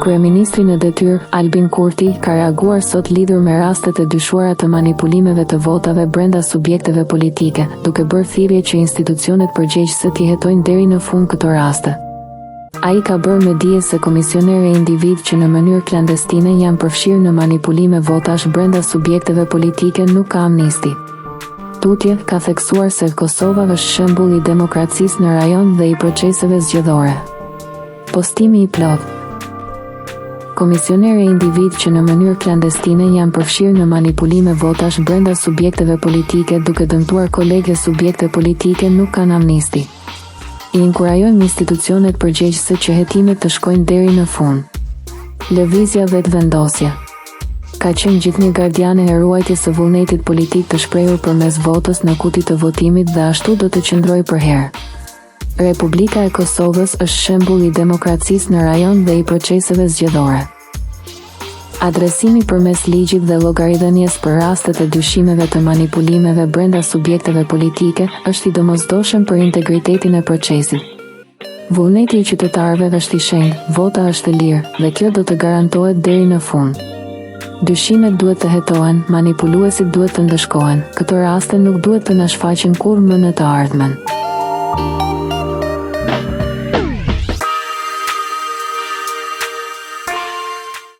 Kryeministri në detyrë, Albin Kurti, ka reaguar sot lidhur me rastet e dyshuara të manipulimeve të votave brenda subjekteve politike, duke bërë thirrje që institucionet përgjegjëse t'i hetojnë deri në fund këto raste. Ai ka bërë me dije se komisionere e individ që në mënyrë klandestine janë përfshirë në manipulime votash brenda subjekteve politike nuk ka amnisti. Tutje ka theksuar se Kosova është shembull i demokracisë në rajon dhe i proceseve zgjedhore. Postimi i plotë. Komisionere e individ që në mënyrë klandestine janë përfshirë në manipulime votash brenda subjekteve politike duke dëmtuar kolege subjekte politike nuk kanë amnisti. I inkurajojmë institucionet përgjegjëse që hetimet të shkojnë deri në fund. Lëvizja vetëvendosje. Ka qenë gjithnjë gardiane e ruajtjes së vullnetit politik të shprehur përmes votës në kutit të votimit dhe ashtu do të qëndrojë përherë. Republika e Kosovës është shembull i demokracisë në rajon dhe i proceseve zgjedhore. Adresimi përmes ligjit dhe llogaridhënies për rastet e dyshimeve të manipulimeve brenda subjekteve politike është i domosdoshëm për integritetin e procesit. Vullneti i qytetarëve është i shenjtë, vota është e lirë dhe kjo do të garantohet deri në fund. Dyshimet duhet të hetohen, manipuluesit duhet të ndëshkohen. Këto raste nuk duhet të na shfaqen kurrë më në të ardhmen.